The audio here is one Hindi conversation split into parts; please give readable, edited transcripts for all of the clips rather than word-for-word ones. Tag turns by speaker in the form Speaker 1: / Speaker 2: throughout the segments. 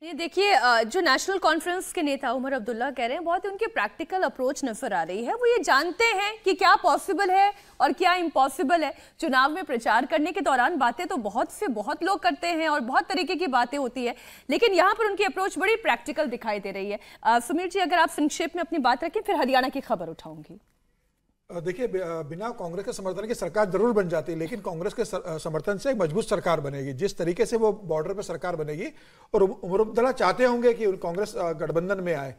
Speaker 1: ये देखिए, जो नेशनल कॉन्फ्रेंस के नेता उमर अब्दुल्ला कह रहे हैं, बहुत ही उनकी प्रैक्टिकल अप्रोच नजर आ रही है। वो ये जानते हैं कि क्या पॉसिबल है और क्या इम्पॉसिबल है। चुनाव में प्रचार करने के दौरान बातें तो बहुत लोग करते हैं और बहुत तरीके की बातें होती है, लेकिन यहाँ पर उनकी अप्रोच बड़ी प्रैक्टिकल दिखाई दे रही है। सुमीर जी, अगर आप संक्षेप में अपनी बात रखें, फिर हरियाणा की खबर उठाऊंगी।
Speaker 2: देखिए, बिना कांग्रेस के समर्थन की सरकार जरूर बन जाती है, लेकिन कांग्रेस के समर्थन से एक मजबूत सरकार बनेगी। जिस तरीके से वो बॉर्डर पर सरकार बनेगी, और उमर अब्दुल्ला चाहते होंगे कि कांग्रेस गठबंधन में आए।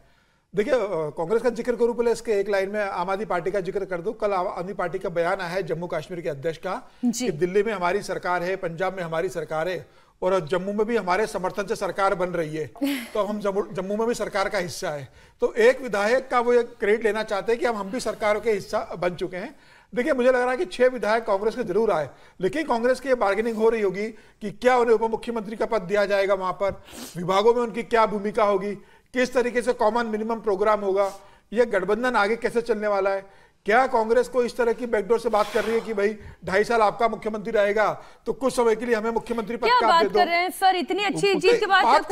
Speaker 2: देखिए, कांग्रेस का जिक्र करूं पहले इसके एक लाइन में आम आदमी पार्टी का जिक्र कर दूं। कल आम आदमी पार्टी का बयान आया है जम्मू कश्मीर के अध्यक्ष का कि दिल्ली में हमारी सरकार है, पंजाब में हमारी सरकार है और जम्मू में भी हमारे समर्थन से सरकार बन रही है, तो हम जम्मू में भी सरकार का हिस्सा है। तो एक विधायक का वो एक क्रेडिट लेना चाहते हैं कि हम भी सरकार के हिस्सा बन चुके हैं। देखिए, मुझे लग रहा है कि 6 विधायक कांग्रेस के जरूर आए, लेकिन कांग्रेस की बार्गेनिंग हो रही होगी कि क्या उन्हें उप मुख्यमंत्री का पद दिया जाएगा, वहां पर विभागों में उनकी क्या भूमिका होगी, किस तरीके से कॉमन मिनिमम प्रोग्राम होगा, यह गठबंधन आगे कैसे चलने वाला है। क्या कांग्रेस को इस तरह की बैकडोर से बात कर रही है कि भाई 2.5 साल आपका मुख्यमंत्री रहेगा, तो कुछ समय के लिए हमें मुख्यमंत्री पद का दे दो।
Speaker 1: कर रहे हैं सर, इतनी अच्छी जीत के बाद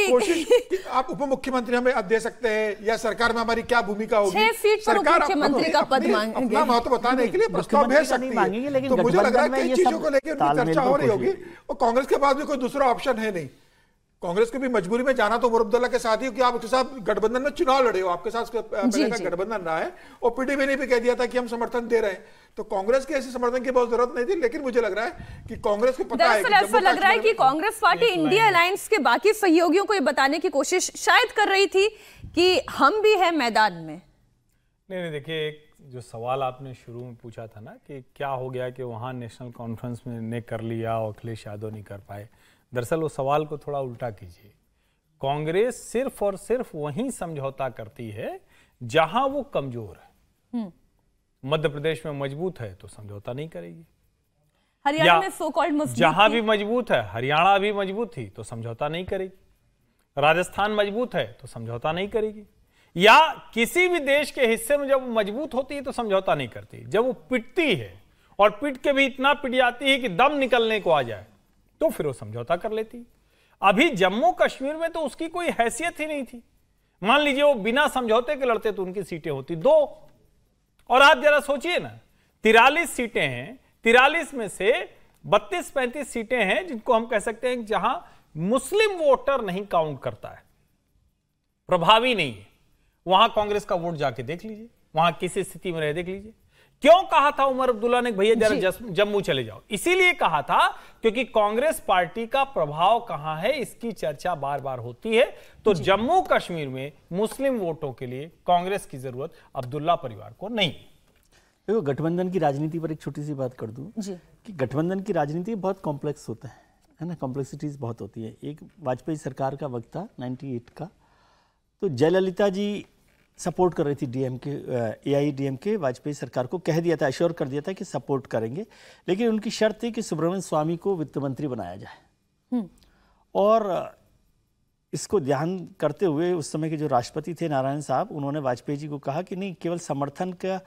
Speaker 2: कोशिश आप उप मुख्यमंत्री हमें दे सकते हैं, या सरकार में हमारी क्या भूमिका होगी।
Speaker 1: 6 सीट पर मुख्यमंत्री का पद मांगेंगे,
Speaker 2: अपना महत्व बताने के लिए प्रस्ताव भेज सकती है। तो मुझे लग रहा है कई चीजों को लेकर उनकी चर्चा हो रही होगी, और कांग्रेस के पास भी कोई दूसरा ऑप्शन है नहीं। कांग्रेस को भी मजबूरी में जाना तो उमर अब्दुल्ला के साथ ही, कि आप उसके साथ गठबंधन में चुनाव लड़े हो, आपके साथ पहले का गठबंधन रहा है, और पीडीपी ने भी कह दिया था कि हम समर्थन दे रहे हैं। तो कांग्रेस के ऐसे समर्थन की बहुत जरूरत नहीं थी, लेकिन मुझे लग रहा है कि कांग्रेस को पता है कि
Speaker 1: ऐसा लग रहा है कि कांग्रेस पार्टी इंडिया अलायंस के बाकी सहयोगियों को ये बताने की कोशिश शायद कर रही थी कि हम भी हैं मैदान में।
Speaker 3: नहीं, देखिए, एक जो सवाल आपने शुरू में पूछा था ना कि क्या हो गया कि वहाँ नेशनल कॉन्फ्रेंस में ने कर लिया और अखिलेश यादव नहीं कर पाए। दरअसल वो सवाल को थोड़ा उल्टा कीजिए। कांग्रेस सिर्फ और सिर्फ वहीं समझौता करती है जहां वो कमजोर है। मध्य प्रदेश में मजबूत है तो समझौता नहीं करेगी,
Speaker 1: हरियाणा में सो कॉल्ड मजबूत,
Speaker 3: जहां भी मजबूत है, हरियाणा भी मजबूत थी तो समझौता नहीं करेगी, राजस्थान मजबूत है तो समझौता नहीं करेगी, या किसी भी देश के हिस्से में जब वो मजबूत होती है तो समझौता नहीं करती। जब वो पिटती है और पिट के भी इतना पिट जाती है कि दम निकलने को आ जाए, तो फिर वो समझौता कर लेती। अभी जम्मू कश्मीर में तो उसकी कोई हैसियत ही नहीं थी। मान लीजिए वो बिना समझौते के लड़ते तो उनकी सीटें होती 2, और आप जरा सोचिए ना, 43 सीटें हैं, 43 में से 32-35 सीटें हैं जिनको हम कह सकते हैं जहां मुस्लिम वोटर नहीं काउंट करता है, प्रभावी नहीं है। वहां कांग्रेस का वोट जाके देख लीजिए, वहां किस स्थिति में रहे देख लीजिए। क्यों कहा था उमर अब्दुल्ला ने भैया जरा जम्मू चले जाओ? इसीलिए कहा था क्योंकि कांग्रेस पार्टी का प्रभाव कहां है इसकी चर्चा बार बार होती है। तो जम्मू कश्मीर में मुस्लिम वोटों के लिए कांग्रेस की जरूरत अब्दुल्ला परिवार को नहीं।
Speaker 4: देखो, गठबंधन की राजनीति पर एक छोटी सी बात कर दूं कि गठबंधन की राजनीति बहुत कॉम्प्लेक्स होता है ना, कॉम्प्लेक्सिटीज बहुत होती है। एक वाजपेयी सरकार का वक्त था 98 का, तो जयललिता जी सपोर्ट कर रही थी डीएमके, एआईडीएमके वाजपेयी सरकार को, कह दिया था, अश्योर कर दिया था कि सपोर्ट करेंगे, लेकिन उनकी शर्त थी कि सुब्रमण्यम स्वामी को वित्त मंत्री बनाया जाए। और इसको ध्यान करते हुए उस समय के जो राष्ट्रपति थे नारायण साहब, उन्होंने वाजपेयी जी को कहा कि नहीं, केवल समर्थन का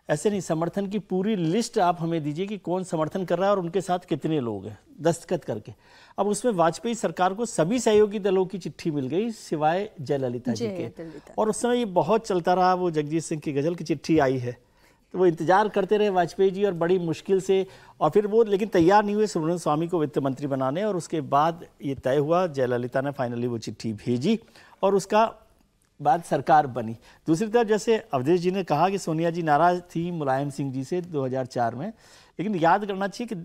Speaker 4: ऐसे नहीं, समर्थन की पूरी लिस्ट आप हमें दीजिए कि कौन समर्थन कर रहा है और उनके साथ कितने लोग हैं, दस्तखत करके। अब उसमें वाजपेयी सरकार को सभी सहयोगी दलों की चिट्ठी मिल गई सिवाय जयललिता जी के, और उस समय ये बहुत चलता रहा, वो जगजीत सिंह की गजल की चिट्ठी आई है, तो वो इंतजार करते रहे वाजपेयी जी, और बड़ी मुश्किल से, और फिर वो लेकिन तैयार नहीं हुए सुब्रमण्यम स्वामी को वित्त मंत्री बनाने, और उसके बाद ये तय हुआ, जयललिता ने फाइनली वो चिट्ठी भेजी और उसका बाद सरकार बनी। दूसरी तरफ जैसे अवधेश जी ने कहा कि सोनिया जी नाराज थी मुलायम सिंह जी से 2004 में, लेकिन याद करना चाहिए कि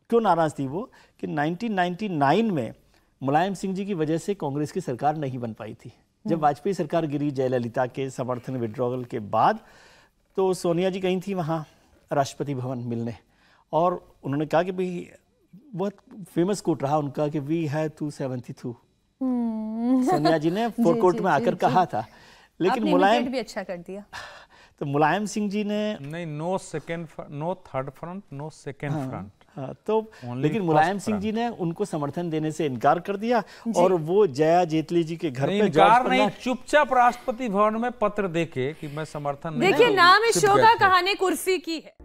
Speaker 4: क्यों नाराज थी वो, कि 1999 में मुलायम सिंह जी की वजह से कांग्रेस की सरकार नहीं बन पाई थी। जब वाजपेयी सरकार गिरी जयललिता के समर्थन विड्रॉवल के बाद, तो सोनिया जी गई थी वहाँ राष्ट्रपति भवन मिलने, और उन्होंने कहा कि भाई, बहुत फेमस कोट रहा उनका कि वी हैव 272, सोनिया जी ने फोरकोर्ट में आकर कहा था। लेकिन मुलायम
Speaker 1: भी अच्छा कर दिया,
Speaker 4: तो मुलायम सिंह जी ने
Speaker 3: नहीं, no third front, no second front.
Speaker 4: हाँ, तो लेकिन मुलायम सिंह जी ने उनको समर्थन देने से इनकार कर दिया, और वो जया जेटली जी के घर पे
Speaker 3: इनकार नहीं, चुपचाप राष्ट्रपति भवन में पत्र देके कि मैं समर्थन नहीं।
Speaker 1: देखिए, नाम इस शो का कहानी कुर्सी की है।